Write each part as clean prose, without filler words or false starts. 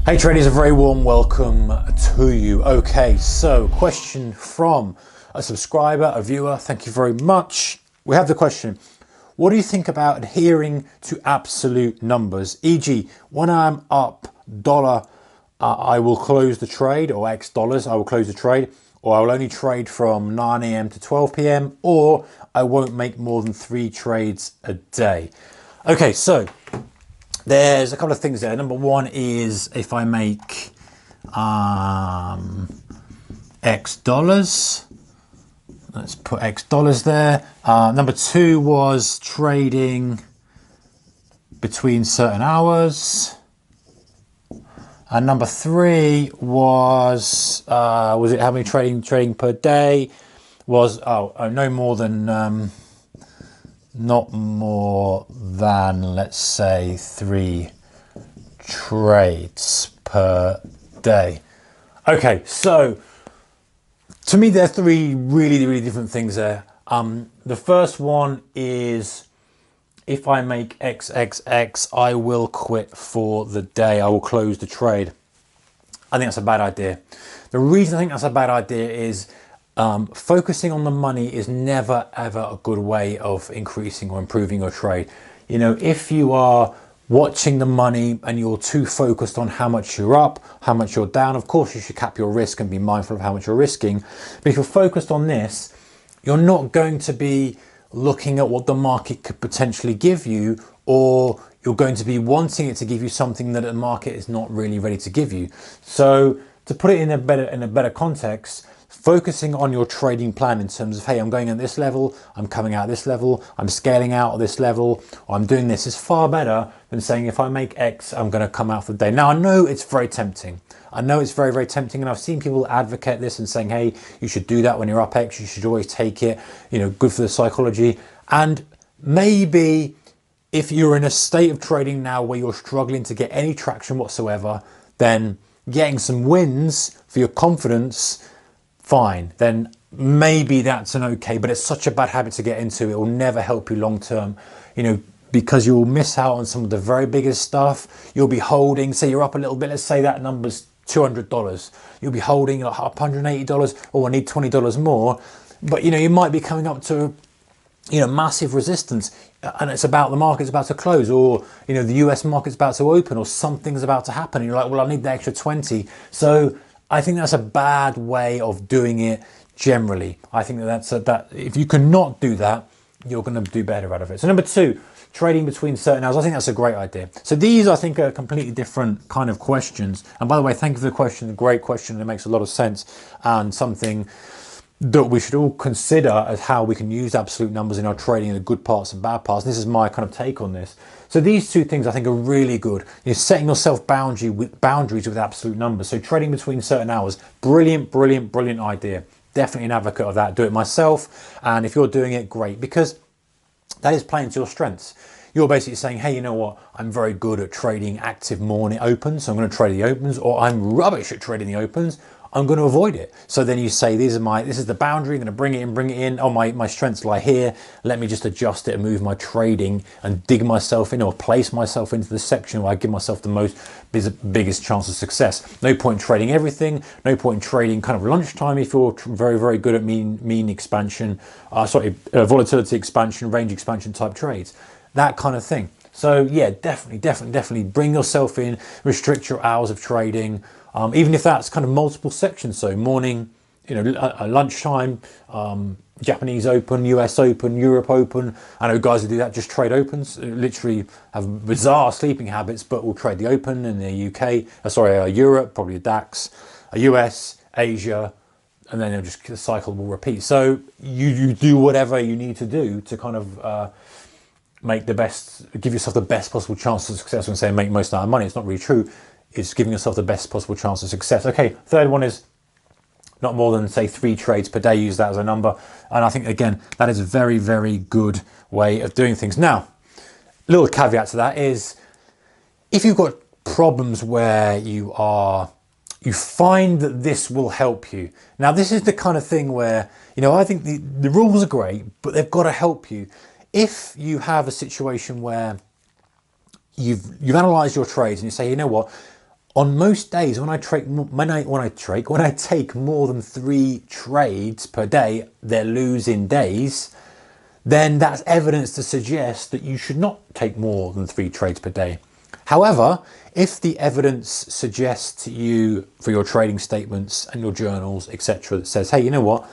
Hey traders, a very warm welcome to you. Okay, so question from a subscriber, a viewer, thank you very much. We have the question, what do you think about adhering to absolute numbers? E.g., when I'm up dollar, I will close the trade, or X dollars, I will close the trade, or I will only trade from 9 a.m. to 12 p.m., or I won't make more than 3 trades a day. Okay, so there's a couple of things there. Number one is if I make X dollars, let's put X dollars there. Number two was trading between certain hours. And number three was it how many trading per day? Was no more than not more than, let's say, 3 trades per day. Okay, so to me, there are 3 really different things there. The first one is if I make XXX, I will quit for the day. I will close the trade. I think that's a bad idea. The reason I think that's a bad idea is focusing on the money is never ever a good way of increasing or improving your trade. You know, if you are watching the money and you're too focused on how much you're up, how much you're down, of course you should cap your risk and be mindful of how much you're risking. But if you're focused on this, you're not going to be looking at what the market could potentially give you, or you're going to be wanting it to give you something that the market is not really ready to give you. So to put it in a better context, focusing on your trading plan in terms of, hey, I'm going at this level, I'm coming out at this level, I'm scaling out at this level, or I'm doing this, is far better than saying if I make X, I'm going to come out for the day. Now, I know it's very tempting. I know it's very tempting, and I've seen people advocate this and saying, hey, you should do that when you're up X, you should always take it, you know, good for the psychology. And maybe if you're in a state of trading now where you're struggling to get any traction whatsoever, then getting some wins for your confidence, fine, then maybe that's an okay, but it's such a bad habit to get into. It will never help you long term, you know, because you'll miss out on some of the very biggest stuff. You'll be holding, say you're up a little bit, let's say that number's $200. You'll be holding like $180, I need $20 more. But, you know, you might be coming up to, you know, massive resistance, and it's about the market's about to close, or, you know, the US market's about to open, or something's about to happen. And you're like, well, I need the extra 20. So I think that's a bad way of doing it generally. I think that if you cannot do that, you're going to do better out of it. So number 2, trading between certain hours. I think that's a great idea. So these, I think, are completely different kind of questions. And by the way, thank you for the question. A great question. It makes a lot of sense, and something that we should all consider as how we can use absolute numbers in our trading, in the good parts and bad parts. This is my kind of take on this. So these 2 things I think are really good. You're setting yourself boundaries with absolute numbers. So trading between certain hours, brilliant idea. Definitely an advocate of that. Do it myself. And if you're doing it, great, because that is playing to your strengths. You're basically saying, hey, you know what? I'm very good at trading active morning opens, so I'm going to trade the opens, or I'm rubbish at trading the opens, I'm going to avoid it. So then you say, this is the boundary, I'm going to bring it in. Oh, my strengths lie here. Let me just adjust it and move my trading and dig myself in, or place myself into the section where I give myself the biggest chance of success. No point in trading everything. No point in trading kind of lunchtime if you're very good at mean expansion, volatility expansion, range expansion type trades, that kind of thing. So yeah, definitely bring yourself in, restrict your hours of trading. Even if that's kind of multiple sections, so morning, you know, lunchtime, Japanese Open, US Open, Europe Open. I know guys who do that, just trade opens, literally have bizarre sleeping habits, but will trade the Open in the UK, Europe, probably a DAX, a US, Asia, and then the cycle will repeat. So you do whatever you need to do to kind of give yourself the best possible chance of success. When I say make most out of money, it's not really true. It's giving yourself the best possible chance of success. Okay, third one is not more than, say, 3 trades per day. Use that as a number. And I think, again, that is a very good way of doing things. Now, a little caveat to that is, if you've got problems where you find that this will help you. Now, this is the kind of thing where, you know, I think the rules are great, but they've got to help you. If you have a situation where you've analysed your trades and you say, you know what, on most days when I take more than 3 trades per day, they're losing days, then that's evidence to suggest that you should not take more than 3 trades per day. However, if the evidence suggests to you for your trading statements and your journals, etc., that says, hey, you know what,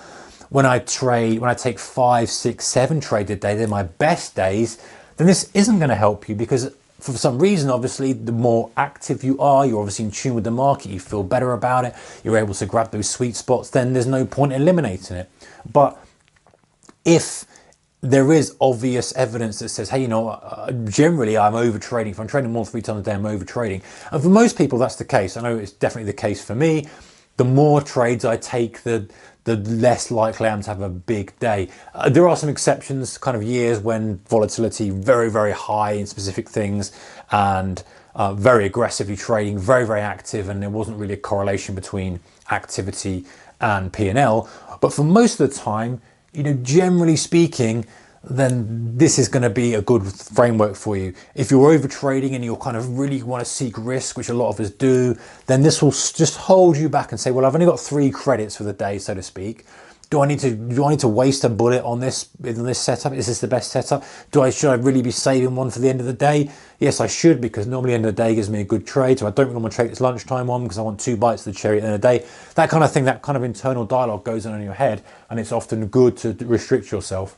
when I take 5, 6, 7 trades a day, they're my best days, then this isn't going to help you, because for some reason, obviously, the more active you are, you're obviously in tune with the market, you feel better about it, you're able to grab those sweet spots, then there's no point eliminating it. But if there is obvious evidence that says, hey, you know, generally I'm overtrading. If I'm trading more than 3 times a day, I'm overtrading. And for most people, that's the case. I know it's definitely the case for me. The more trades I take, the less likely I am to have a big day. There are some exceptions, kind of years when volatility very, very high in specific things, and very aggressively trading, very, very active, and there wasn't really a correlation between activity and P&L. But for most of the time, you know, generally speaking, then this is going to be a good framework for you. If you're over trading and you kind of really want to seek risk, which a lot of us do, then this will just hold you back and say, well, I've only got 3 credits for the day, so to speak. Do I need to waste a bullet on this in this setup? Is this the best setup? Should I really be saving one for the end of the day? Yes, I should, because normally the end of the day gives me a good trade. So I don't really want to take this lunchtime on because I want 2 bites of the cherry at the end of the day. That kind of thing, that kind of internal dialogue goes on in your head, and it's often good to restrict yourself.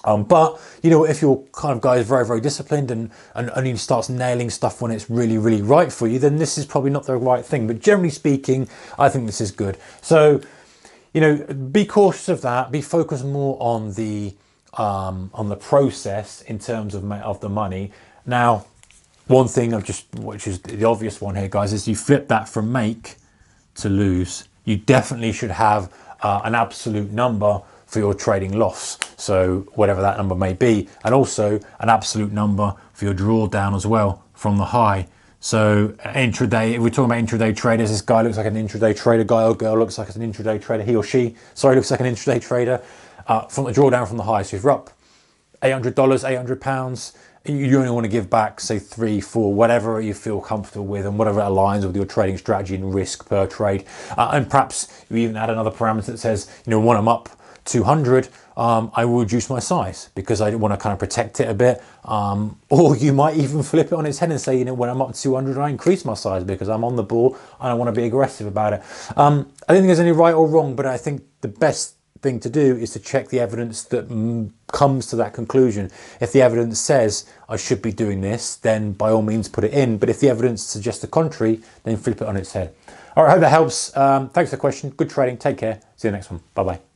But, you know, if your kind of guy is very, very disciplined and only starts nailing stuff when it's really, really right for you, then this is probably not the right thing. But generally speaking, I think this is good. So, you know, be cautious of that. Be focused more on the process in terms of the money. Now, one thing which is the obvious one here, guys, is you flip that from make to lose. You definitely should have an absolute number for your trading loss, so whatever that number may be, and also an absolute number for your drawdown as well from the high. So intraday, if we're talking about intraday traders, this guy looks like an intraday trader, guy or girl looks like an intraday trader, he or she, sorry, looks like an intraday trader, from the drawdown from the high. So if you're up $800, £800, you only want to give back, say 3, 4, whatever you feel comfortable with, and whatever aligns with your trading strategy and risk per trade. And perhaps you even add another parameter that says, you know, when I'm up 200, I will reduce my size because I want to kind of protect it a bit. Or you might even flip it on its head and say, you know, when I'm up to 200, I increase my size because I'm on the ball and I want to be aggressive about it. I don't think there's any right or wrong, but I think the best thing to do is to check the evidence that comes to that conclusion. If the evidence says I should be doing this, then by all means put it in. But if the evidence suggests the contrary, then flip it on its head. All right, I hope that helps. Thanks for the question. Good trading. Take care. See you next one. Bye-bye.